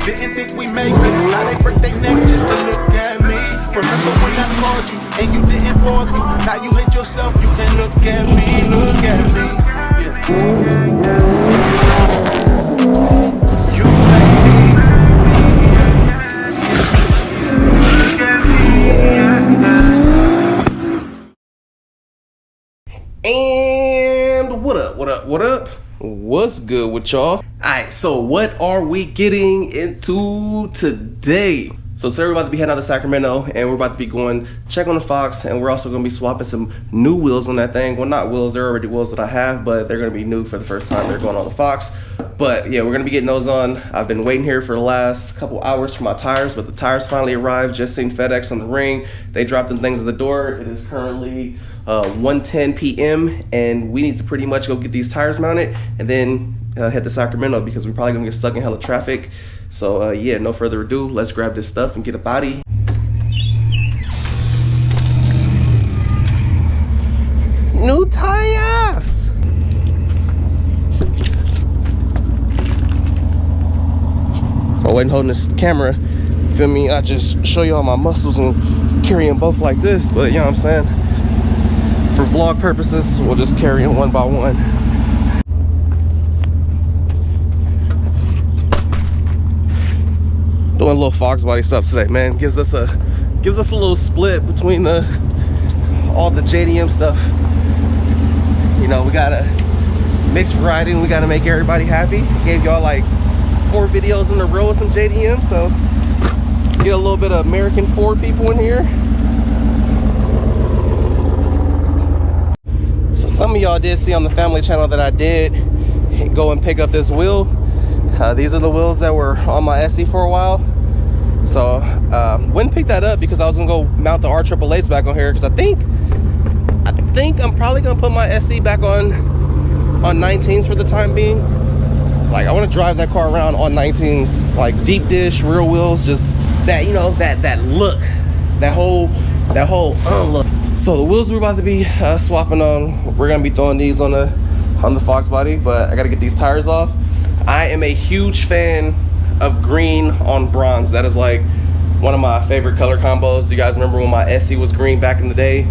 Didn't think we make it. Now they break their neck just to look at me. Remember when I called you and you didn't pull through? Now you hate yourself, you can look at me, look at me. You like me. And what up? What's good with y'all? Alright, so what are we getting into today? So today we're about to be heading out to Sacramento and we're about to be going check on the Fox, and we're also going to be swapping some new wheels on that thing. Well, not wheels, they're already wheels that I have, but they're going to be new for the first time. They're going on the Fox. But yeah, we're going to be getting those on. I've been waiting here for the last couple hours for my tires, but the tires finally arrived. Just seen FedEx on the ring. They dropped them things at the door. It is currently 1:10 p.m. and we need to pretty much go get these tires mounted and then head to Sacramento because we're probably gonna get stuck in hella traffic. So yeah, no further ado, let's grab this stuff and get a body. New tires! I'm waiting holding this camera, feel me? I just show y'all my muscles and carry them both like this, but you know what I'm saying? For vlog purposes, we'll just carry them one by one. Doing a little Fox body stuff today, man. Gives us a little split between all the JDM stuff. You know, we got a mixed variety and we gotta make everybody happy. Gave y'all like 4 videos in a row with some JDM, so get a little bit of American Ford people in here. Some of y'all did see on the family channel that I did go and pick up this wheel. These are the wheels that were on my SE for a while. So wouldn't pick that up because I was gonna go mount the R888s back on here because I think I'm probably gonna put my SE back on 19s for the time being. Like I want to drive that car around on 19s, like deep dish, real wheels, just that, you know, that look, that whole look. So the wheels we're about to be swapping on, we're gonna be throwing these on the Fox body, but I gotta get these tires off. I am a huge fan of green on bronze. That is like one of my favorite color combos. You guys remember when my SE was green back in the day?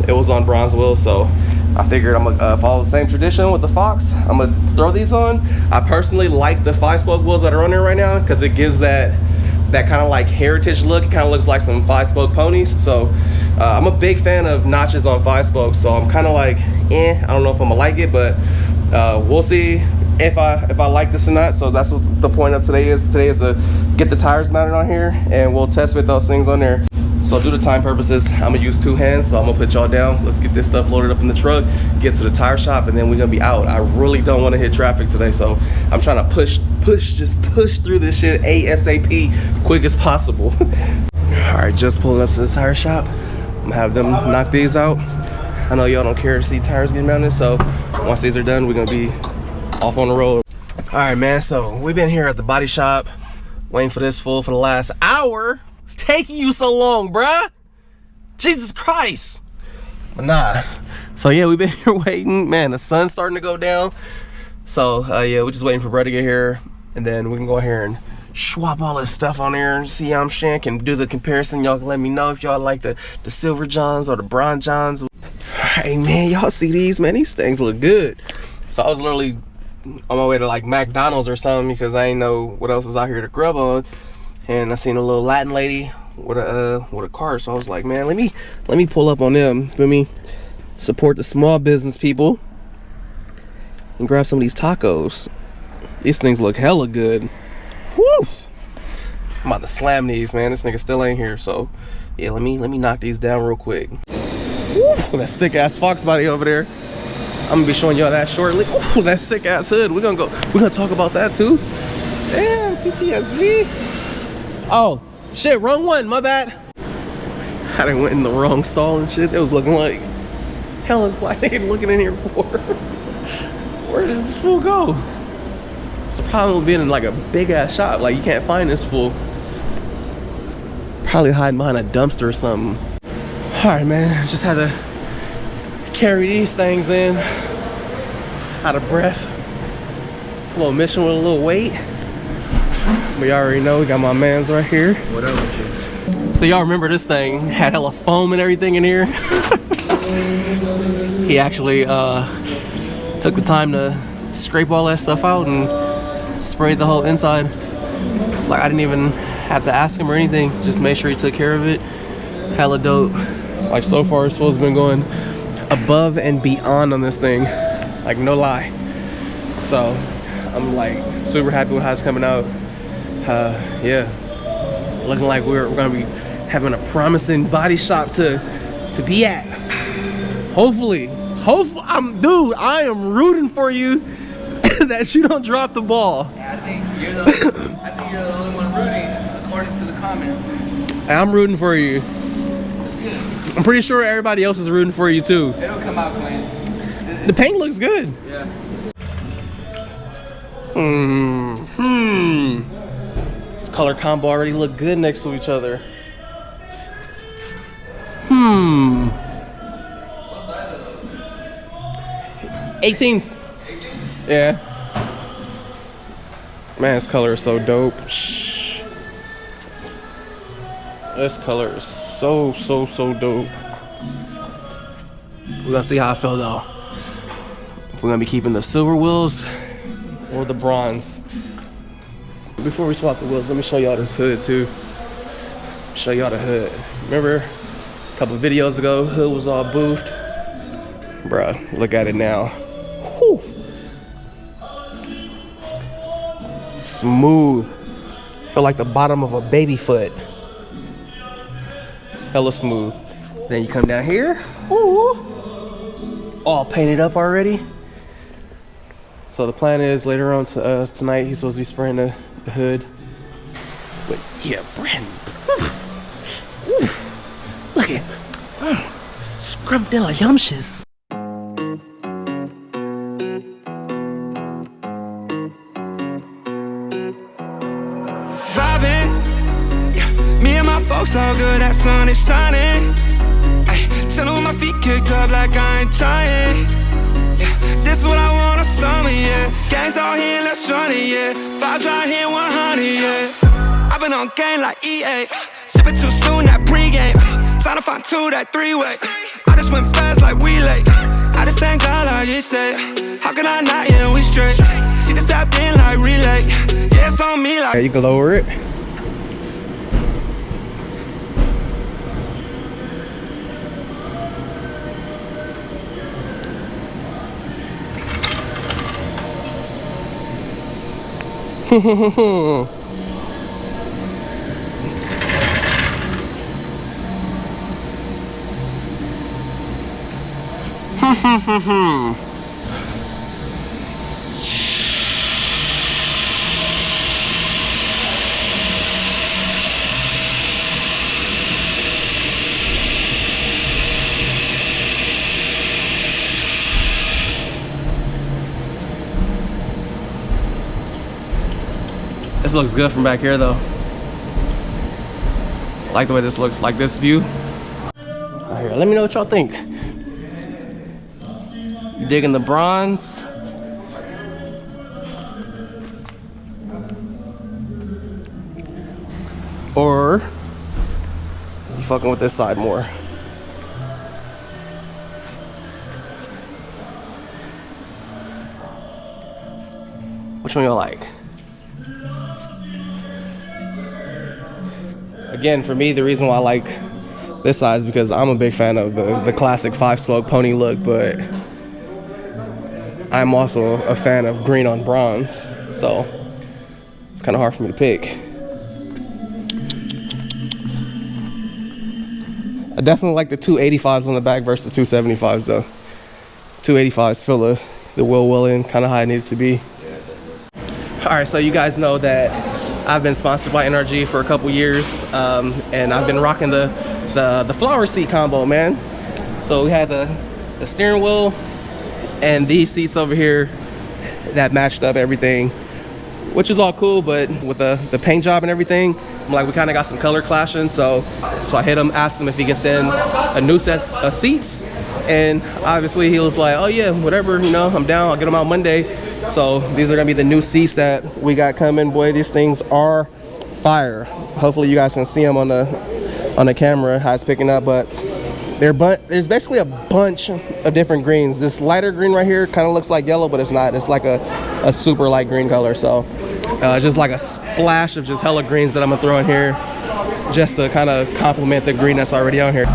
It was on bronze wheels, so I figured I'm gonna follow the same tradition with the Fox. I'm gonna throw these on. I personally like the 5-spoke wheels that are on there right now because it gives that kind of like heritage look. It kind of looks like some 5-spoke ponies. So I'm a big fan of notches on 5-spokes, so I'm kind of like I don't know if I'm gonna like it, but we'll see if I like this or not. So that's what the point of today is. Today is to get the tires mounted on here and we'll test fit those things on there. So due to time purposes, I'm gonna use 2 hands, so I'm gonna put y'all down. Let's get this stuff loaded up in the truck, get to the tire shop, and then we're gonna be out. I really don't want to hit traffic today, so I'm trying to push through this shit ASAP, quick as possible. All right, just pulling up to the tire shop. I'm gonna have them knock these out. I know y'all don't care to see tires get mounted, so once these are done, we're gonna be off on the road. All right, man, so we've been here at the body shop waiting for this fool for the last hour. It's taking you so long, bruh. Jesus Christ. But nah. So yeah, we've been here waiting. Man, the sun's starting to go down. So yeah, we're just waiting for Brett to get here, and then we can go here and swap all this stuff on there and see how I'm shank and do the comparison. Y'all can let me know if y'all like the silver johns or the bronze johns. Hey man, y'all see these, man? These things look good. So I was literally on my way to like McDonald's or something because I didn't know what else is out here to grub on. And I seen a little Latin lady with a cart, so I was like, man, let me pull up on them. Feel me? Support the small business people and grab some of these tacos. These things look hella good. Woo! I'm about to slam these, man. This nigga still ain't here, so yeah, let me knock these down real quick. Woo! That sick ass Fox body over there. I'm gonna be showing y'all that shortly. Ooh, that sick ass hood. We're gonna talk about that too. Damn, CTSV. Oh, shit, wrong one, my bad. I done went in the wrong stall and shit. It was looking like, hell is black nigga looking in here for? Where does this fool go? It's the problem with being in like a big ass shop. Like you can't find this fool. Probably hiding behind a dumpster or something. All right, man, just had to carry these things in. Out of breath. A little mission with a little weight. But y'all already know we got my mans right here. What up with you? So y'all remember this thing had hella foam and everything in here? He actually took the time to scrape all that stuff out and sprayed the whole inside. It's like I didn't even have to ask him or anything. Just made sure he took care of it. Hella dope. Like so far, it's supposed to been going above and beyond on this thing. Like no lie. So I'm like super happy with how it's coming out. Yeah, looking like we're gonna be having a promising body shop to be at. Hopefully, dude, I am rooting for you that you don't drop the ball. Yeah, I think you're the only one rooting according to the comments. I'm rooting for you. That's good. I'm pretty sure everybody else is rooting for you too. It'll come out clean. The paint looks good. Yeah. This color combo already look good next to each other. What size are those? 18s. 18? Yeah. Man, this color is so dope. Shh. This color is so dope. We're gonna see how I feel though. If we're gonna be keeping the silver wheels or the bronze. Before we swap the wheels, let me show y'all this hood too. Show y'all the hood. Remember a couple videos ago, hood was all boofed. Bruh, look at it now. Whew. Smooth. Feel like the bottom of a baby foot. Hella smooth. Then you come down here. Ooh. All painted up already. So the plan is later on tonight he's supposed to be spraying the hood. But yeah, Brandon. Look at scrumptious. Vibing, yeah. Me and my folks all good, that sun is shining. Ay, chillin' with my feet kicked up like I ain't trying. Yeah, this is what I want on summer, yeah. Gangs all here, let's run it, yeah. Vibes right here, 100, yeah. I've been on game like EA. Sippin' too soon, that pregame. Sign up on 2, that 3-way. I just went fast like we late. I just thank God like you say. How can I not, yeah, we straight. See this tapped in like relay. Yeah, it's on me like. Yeah, you can lower it. This looks good from back here though. I like the way this looks, like this view. Right here, let me know what y'all think. You digging the bronze? Or you fucking with this side more? Which one y'all like? Again, for me, the reason why I like this side is because I'm a big fan of the classic 5-spoke pony look, but I'm also a fan of green on bronze, so it's kind of hard for me to pick. I definitely like the 285s on the back versus the 275s though. 285s feel the wheel well in, kind of how it needs to be. All right, so you guys know that I've been sponsored by NRG for a couple years, and I've been rocking the flower seat combo, man. So we had the steering wheel and these seats over here that matched up everything, which is all cool, but with the paint job and everything, I'm like, we kind of got some color clashing, so I hit him, asked him if he can send a new set of seats, and obviously he was like, oh yeah, whatever, you know, I'm down, I'll get them out Monday. So these are gonna be the new seats that we got coming. Boy, these things are fire. Hopefully you guys can see them on the camera how it's picking up, but there's basically a bunch of different greens. This lighter green right here kind of looks like yellow, but it's not. It's like a super light green color. So just like a splash of just hella greens that I'm gonna throw in here just to kind of complement the green that's already on here.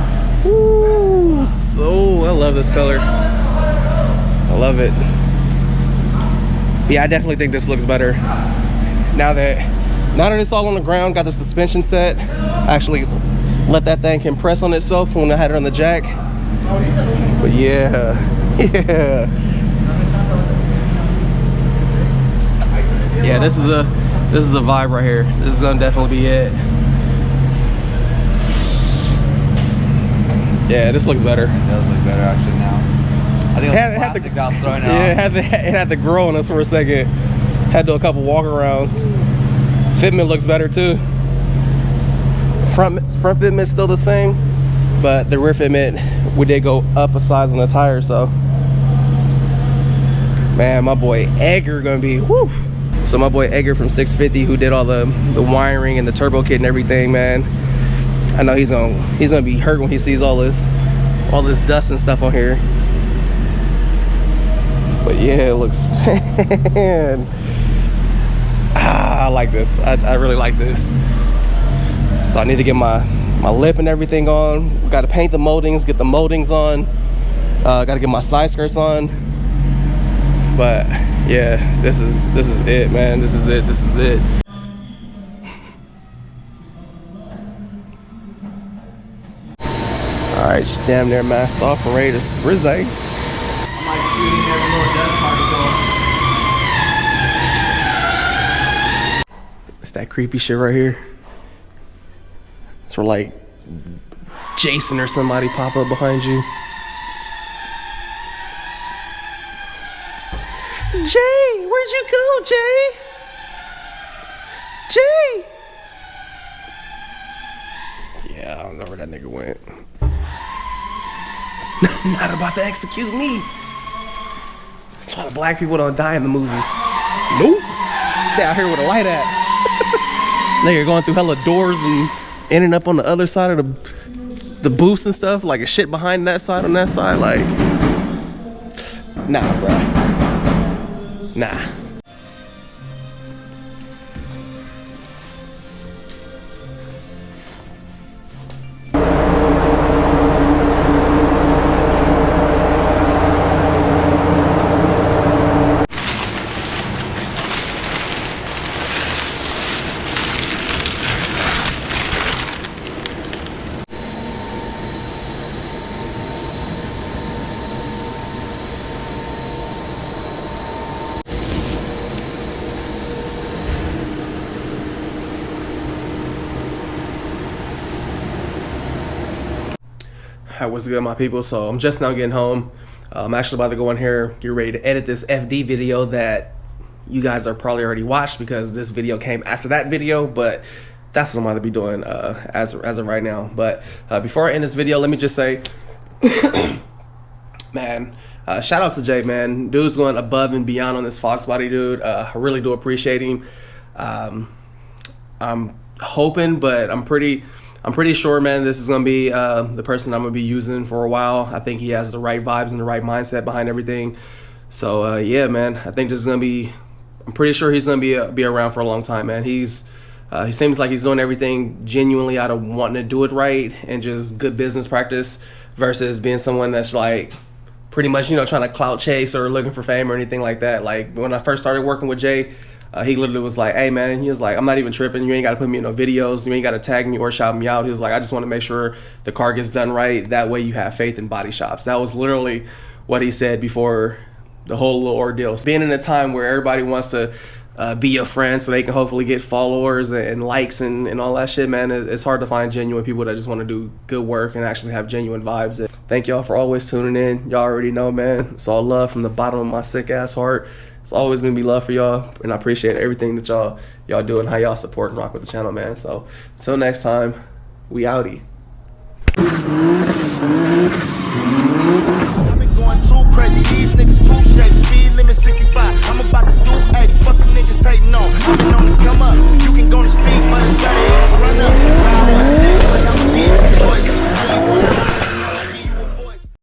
Ooh, so I love this color. I love it. Yeah, I definitely think this looks better. Now that it's all on the ground, got the suspension set, I actually let that thing compress on itself when I had it on the jack. But yeah, yeah, this is a vibe right here. This is gonna definitely be it. Yeah, this looks better. It does look better actually now. I think it was plastic that was throwing out. Yeah, it had to grow on us for a second. Had to do a couple walk arounds. Fitment looks better too. Front fitment's still the same, but the rear fitment, we did go up a size on the tire. So man, my boy Edgar gonna be whoo. So my boy Edgar from 650, who did all the wiring and the turbo kit and everything, man, I know he's gonna be hurt when he sees all this dust and stuff on here. But yeah, it looks man, I like this. I really like this. So I need to get my lip and everything on. Got to paint the moldings, get the moldings on. Got to get my side skirts on. But yeah, this is it, man. This is it. All right, she's damn near masked off and ready to spritz. I'm like shooting every little dust particle. It's that creepy shit right here. It's where like Jason or somebody pop up behind you. Jay, where'd you go, Jay? Jay! Yeah, I don't know where that nigga went. Not about to execute me. That's why the black people don't die in the movies. Nope. Stay out here with a light at. Nigga going through hella doors and ending up on the other side of the booths and stuff, like a shit behind that side on that side, like, nah, bro. Nah. What's good, my people? So I'm just now getting home. I'm actually about to go in here, get ready to edit this FD video that you guys are probably already watched because this video came after that video, but that's what I'm about to be doing as of right now. But before I end this video, let me just say, man, shout out to Jay, man. Dude's going above and beyond on this Fox body, dude. I really do appreciate him. I'm hoping, but I'm pretty sure, man, this is gonna be the person I'm gonna be using for a while. I think he has the right vibes and the right mindset behind everything. So yeah, man, I think this is gonna be. I'm pretty sure he's gonna be around for a long time, man. He seems like he's doing everything genuinely out of wanting to do it right and just good business practice, versus being someone that's like pretty much, you know, trying to clout chase or looking for fame or anything like that. Like when I first started working with Jay, he literally was like, hey man, he was like, I'm not even tripping, you ain't got to put me in no videos, you ain't got to tag me or shout me out. He was like, I just want to make sure the car gets done right, that way you have faith in body shops. That was literally what he said before the whole little ordeal. Being in a time where everybody wants to be your friend so they can hopefully get followers and likes and all that shit, man, it's hard to find genuine people that just want to do good work and actually have genuine vibes. Thank y'all for always tuning in. Y'all already know, man, it's all love from the bottom of my sick ass heart. It's always gonna be love for y'all, and I appreciate everything that y'all do and how y'all support and rock with the channel, man. So until next time, we outie.